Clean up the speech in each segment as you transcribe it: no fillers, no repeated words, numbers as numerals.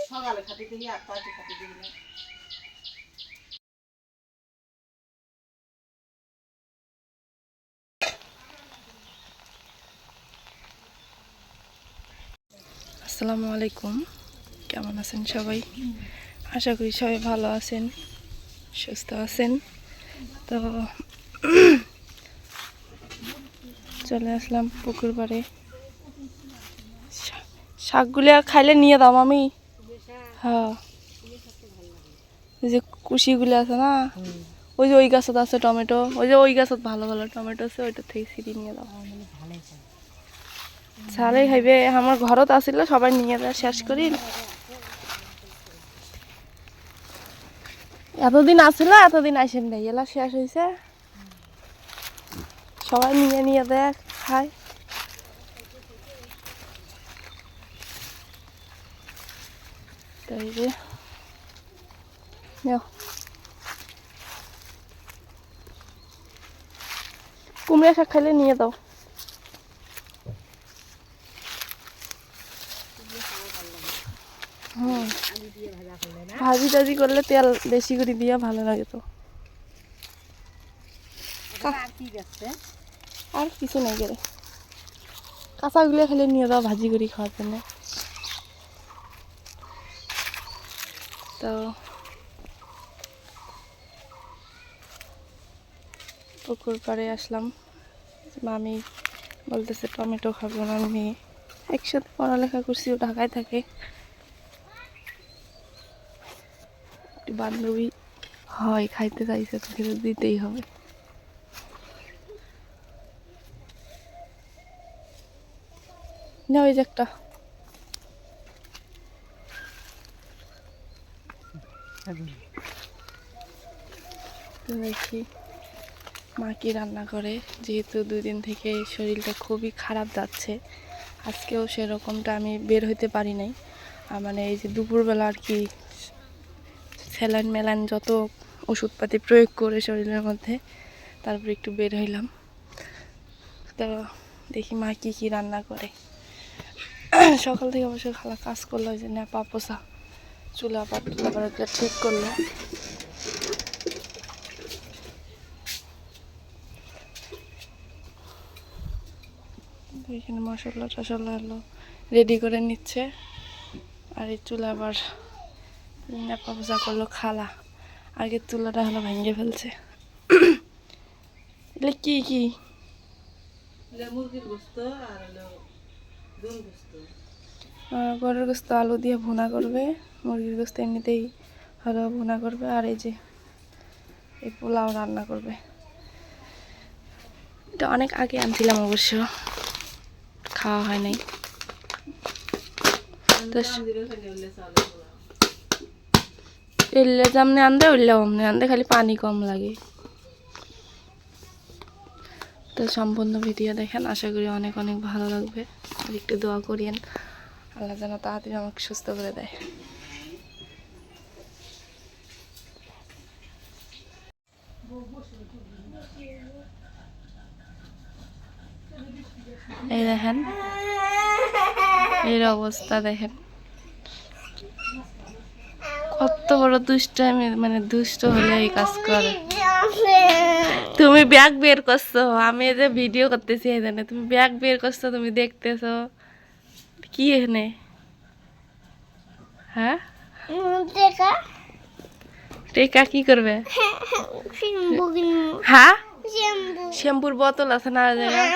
সকালে খাতে দিই 8টা খাতে দিই না। আসসালামু আলাইকুম, কেমন আছেন সবাই? আশা করি সবাই ভালো আছেন, সুস্থ আছেন। তো চলে আসলাম পুকুর পাড়ে। শাকগুলো খাইলে নিয়ে দাও আমি। হ্যাঁ, ওই যে কুশিগুলো আছে না, ওই যে ওই গাছত আছে টমেটো, ওই যে ওই গাছত ভালো ভালো টমেটো আছে, ওইটা থেকে ছিঁড়ি নিয়ে দাও। ছাড়াই খাইবে, আমার ঘরত আসিল, সবাই নিয়ে দেওয়া শেষ করি। এতদিন আসিল, এতদিন আসেন নাই, এলা শেষ হয়েছে, সবাই নিয়ে নিয়ে দেয় খায়। তাই যে কুমড়া শাক খাইলে নিয়ে দাও। ভাজি টাজি করলে তেল বেশি করে দিয়ে ভালো লাগে। তো আর কিছু নাই গেলে কাঁচাগুলো খালি নিয়ে দাও ভাজি করে খাওয়ার জন্য। তো পুকুর পাড়ে আসলাম, মামি বলতেছে টমেটো খাবো না। আমি একসাথে পড়ালেখা করছি, ও ঢাকায় থাকে। বান্ধবী হয় খাইতে চাইছে, তো খেতে দিতেই হবে। না ওই যে একটা দেখি মা কি রান্না করে, যেহেতু 2 দিন থেকে শরীরটা খুবই খারাপ যাচ্ছে। আজকেও সেরকমটা আমি বের হইতে পারি নাই, মানে এই যে দুপুরবেলা আর কি স্যালাইন মেলান যত ওষুধপাতি প্রয়োগ করে শরীরের মধ্যে, তারপর একটু বের হইলাম। তো দেখি মা কি কি রান্না করে। সকাল থেকে অবশ্য খালা কাজ করলো, ওই যে নেপা পোছা চুলা পাটটা ঠিক করলো। এখানে মশলা টশলা হলো রেডি করে নিচ্ছে, আর এই চুলা আবার নেপা পোছা করলো খালা। আগের চুলাটা হলো ভেঙে ফেলছে। এগুলো কি কি? মুরগির গোশত আর গরুর গোশত। গরুর গোশত আলু দিয়ে ভুনা করবে, মুরগির গোশত এমনিতেই হলো ভুনা করবে, আর এই যে এই পোলাও রান্না করবে। এটা অনেক আগে আনছিলাম, অবশ্য খাওয়া হয় নাই। এলে যেমনি আনতে উঠলে অমনি আনতে, খালি পানি কম লাগে। তো সম্পূর্ণ ভিডিও দেখেন, আশা করি অনেক অনেক ভালো লাগবে। আর একটু দোয়া করিয়েন, আল্লাহ যেন তাড়াতাড়ি আমাকে সুস্থ করে দেয়। এই দেখেন এর অবস্থা, দেখেন কত বড় দুষ্টামি, মানে দুষ্ট হলে এই কাজ করে। তুমি ব্যাগ বের করছো, আমি এই যে ভিডিও করতেছি, এই জানে তুমি ব্যাগ বের করছো, তুমি দেখতেছো কি এখানে? হ্যাঁ, টেকা কি করবে? হ্যাঁ, শ্যাম্পুর বোতল আছে না জায়গায়,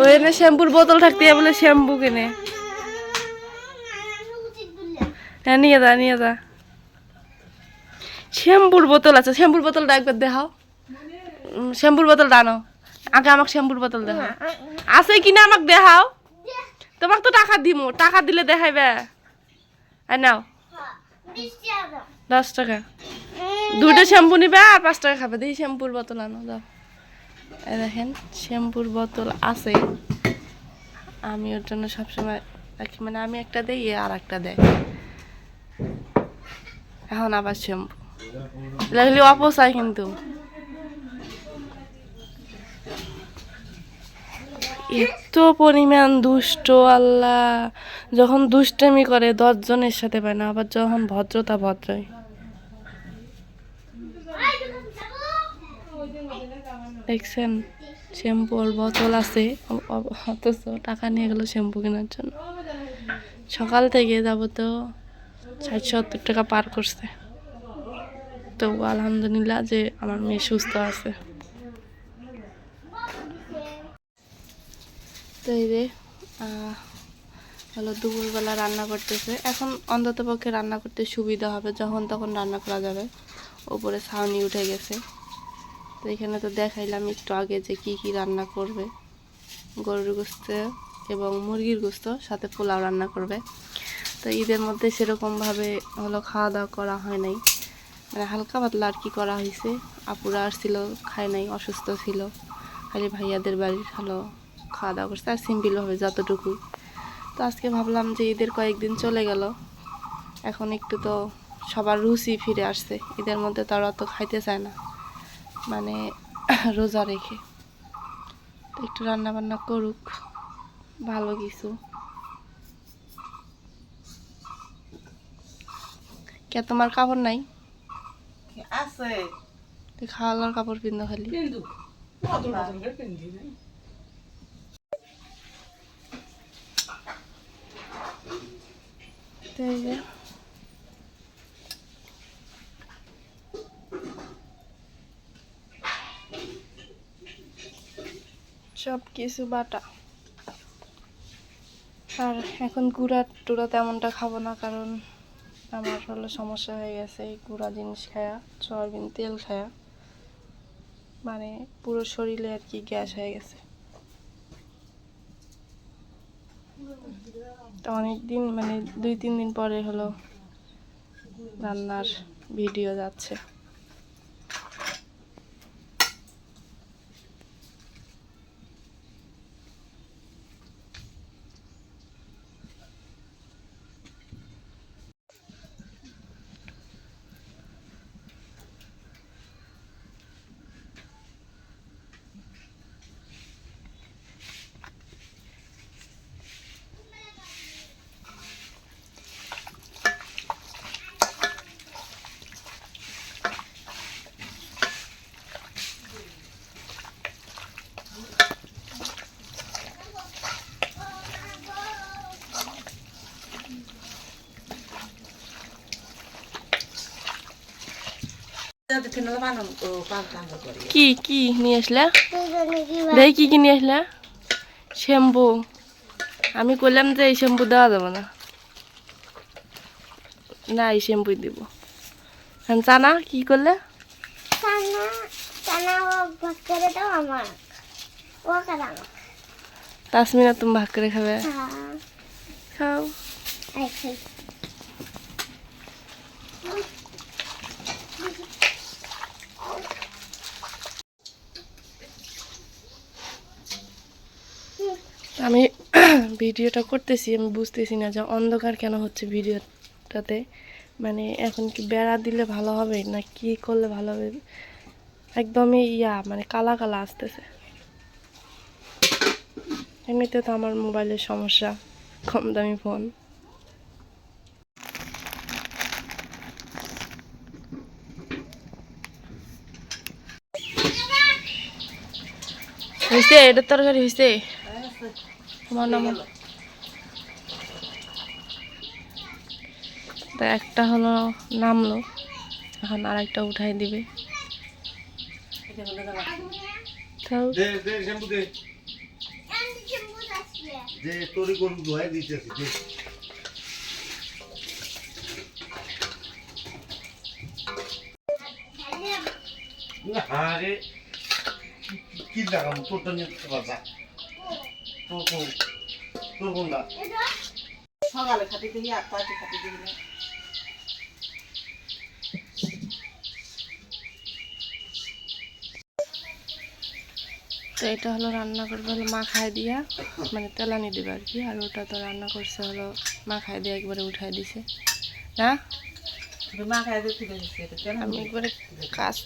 ওই শ্যাম্পুর বোতল থাকতে বলে শ্যাম্পু কিনে। হ্যাঁ, নিয়ে যা নিয়ে যা, শ্যাম্পুর বোতল আছে, শ্যাম্পুর বোতলটা একবার দেখাও। শ্যাম্পুর বোতলটা আনো আগে, আমাকে শ্যাম্পুর বোতল দেখাও, আছে কিনা আমাকে দেখাও। তোমাকে তো টাকা দিব, টাকা দিলে দেখাইবে। আর নাও 10 টাকা, 2টা শ্যাম্পু নিবে আর 5 টাকা খাবে। দেখি শ্যাম্পুর বোতল আনো, দাও। এই দেখেন শ্যাম্পুর বোতল আছে, আমি ওর জন্য সবসময় রাখি, মানে আমি একটা দেই, আর একটা দেয়। এখন আবার শ্যাম্পু লাগলে অপচয় কিন্তু। পরিমাণ দুষ্ট আল্লাহ, যখন দুষ্টামি করে 10 জনের সাথে পায় না, আবার যখন ভদ্রতা ভদ্রই। দেখছেন শ্যাম্পুর বোতল আছে, অথচ টাকা নিয়ে গেল শ্যাম্পু কেনার জন্য। সকাল থেকে যাব তো 60-70 টাকা পার করছে। তো আলহামদুলিল্লাহ যে আমার মেয়ে সুস্থ আছে। তো এই যে হলো দুপুরবেলা রান্না করতেছে। এখন অন্তত পক্ষে রান্না করতে সুবিধা হবে, যখন তখন রান্না করা যাবে। ওপরে ছাউনি উঠে গেছে। তো এখানে তো দেখাইলাম একটু আগে যে কি কি রান্না করবে। গরুর গোস্ত এবং মুরগির গোস্ত, সাথে পোলাও রান্না করবে। তো ঈদের মধ্যে সেরকমভাবে হলো খাওয়া দাওয়া করা হয় নাই, মানে হালকা পাতলা আর কি করা হয়েছে। আপুরা আসছিল, খায় নাই, অসুস্থ ছিল। খালি ভাইয়াদের বাড়ির হলো খাওয়া দাওয়া করছে, আর সিম্পলভাবে যতটুকুই। তো আজকে ভাবলাম যে ঈদের কয়েকদিন চলে গেল, এখন একটু তো সবার রুচি ফিরে আসছে। ঈদের মধ্যে তারা অত খাইতে চায় না, মানে রোজা রেখে। তো একটু রান্না বান্না করুক ভালো কিছু। কে তোমার কাপড় নাই? আছে তুই খাওয়ালার কাপড় পিন্ধো খালি। তো এই যে সব কিছু বাটা। আর এখন গুঁড়া টুড়া তেমনটা খাবো না, কারণ আমার হলো সমস্যা হয়ে গেছে এই গুঁড়া জিনিস খায়া, সয়াবিন তেল খায়া, মানে পুরো শরীরে আর কি গ্যাস হয়ে গেছে। তো অনেকদিন, মানে 2-3 দিন পরে হলো রান্নার ভিডিও যাচ্ছে। কি কি নিয়ে আসলে? দেখ কি কি নিয়ে আসলে? শ্যাম্পু। আমি কইলাম যে এই শ্যাম্পু দেওয়া যাবে না, না এই শ্যাম্পুই দিব। চানা কি করলে? তাসমিনা তুমি ভাগ করে খাবে? খাও। আমি ভিডিওটা করতেছি, আমি বুঝতেছি না যে অন্ধকার কেন হচ্ছে ভিডিওটাতে। মানে এখন কি বেড়া দিলে ভালো হবে না কি করলে ভালো হবে? একদমই মানে কালা কালা আসতেছে। এমনিতে তো আমার মোবাইলের সমস্যা, কম দামি ফোন। হয়েছে এটার তরকারি হয়েছে? তোমার নাম তা একটা হলো নামলো, এখন আর একটা উঠাই দিবে। কি লাগাবো তোরটা নিয়ে কথা তোর কোনটা সকালে খাতে দিয়ে 8টা খাতে দিয়ে না। তো এটা হলো রান্না করবে হলো মাখায় দিয়া, মানে তেলানি দেবে আর কি। আর ওটা তো রান্না করছে হলো মাখায় দিয়ে একবারে উঠাই দিছে না। মা খাই দিয়ে তুলে দিচ্ছে, এটা কেন আমি একবারে কাজ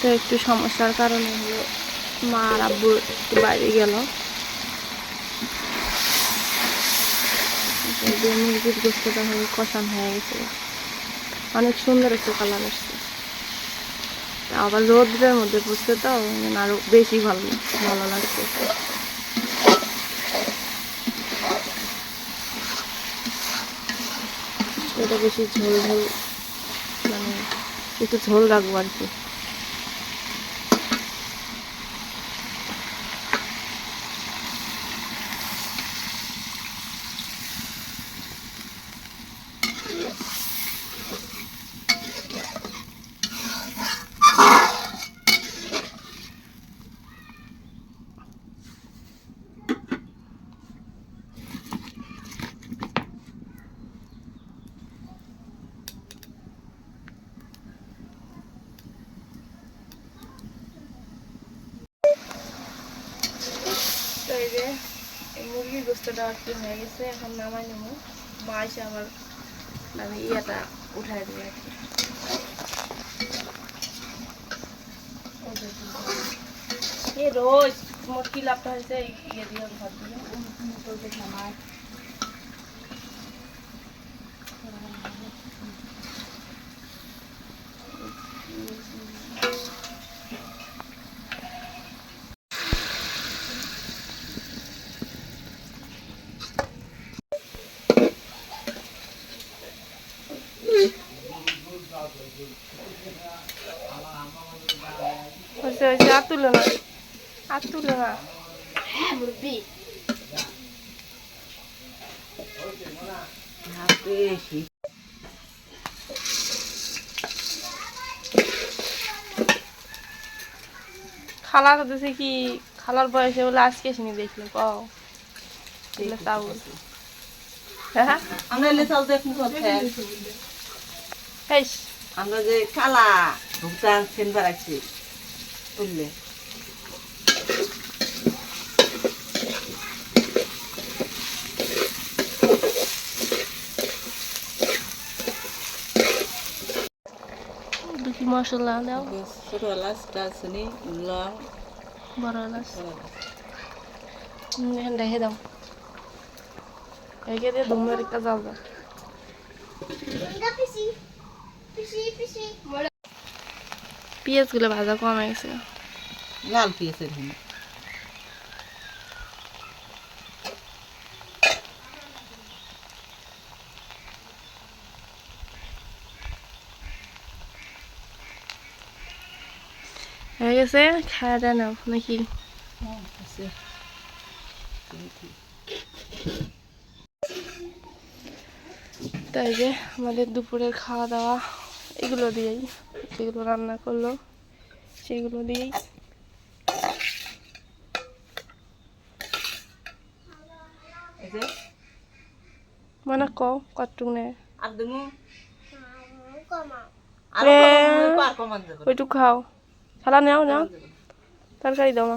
তো একটু সমস্যার কারণে হলো মা আর আব্বু একটু বাইরে গেল। এই যে মুরগির গোস্তটা হয়ে কষানো হয়ে গেছে, অনেক সুন্দর একটা কালার আসছে। আবার রোদের মধ্যে পড়ছে তো আরো বেশি ভালো ভালো লাগছে। এটা বেশি ঝোল ঝোল, মানে একটু ঝোল রাখবো আর কি। তো এই যে এই মুরগির গোস্তটা আর কি হয়ে গেছে, এখন নামাই নেবো। মা এসে আবার আমি ইয়েটা উঠাই দেবো আর কি। এই রোজ মোট কি লাভটা হয়েছে ইয়ে দিয়ে ভাত দিয়ে নামায়। হয়েছে হয়েছে, আর তুলো না, আর তুলো না। খালা করতেছে কি, খালার বয়সে বলে আজকে শুনি দেখলে পাও চাউল। হ্যাঁ আমরা এলে চাল দেখুন কোথায় হেস, আমরা যে কালা ভুগতান সেন বাড়াইছি বুঝলে। দেখি মশলা দাও, ছোট এলাচ দারচিনি লং বড় এলাচ রেখে দাও, রেখে দিয়ে ধুমের একটা জাল দাও। পেঁয়াজ গুলো ভাজা কমে গেছে। লাল পেঁয়াজের হিম হয়ে গেছে, খাওয়া দাওয়া নাও নাকি? তাই যে আমাদের দুপুরের খাওয়া দাওয়া এগুলো দিয়েই, যেগুলো রান্না করলো সেগুলো দিয়েই। মানে কটুক নে আর দেবো ওইটুক খাও, খালা নাও নাও, তরকারি দাও মা।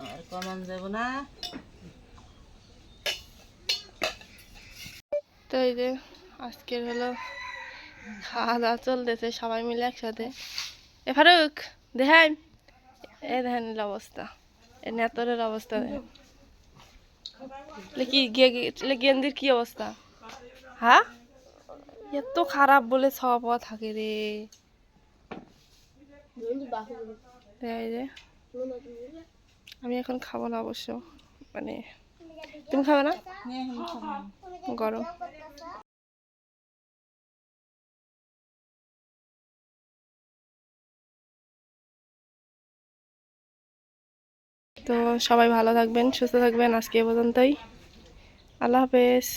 আর কমান যাব না। তো এই যে আজকের হলো খাওয়া দাওয়া চলতেছে সবাই মিলে একসাথে। এ ফারুক দেখেন, এ দেখেন অবস্থা, এ নেতরের অবস্থা দেখেন। গেন্দির কি অবস্থা? হ্যাঁ এত খারাপ বলে সব থাকে রে। এই যে আমি এখন খাবো না অবশ্য, মানে তুমি খাবে না, গরম। তো সবাই ভালো থাকবেন, সুস্থ থাকবেন, আজকে এ পর্যন্তই। আল্লাহ হাফেজ।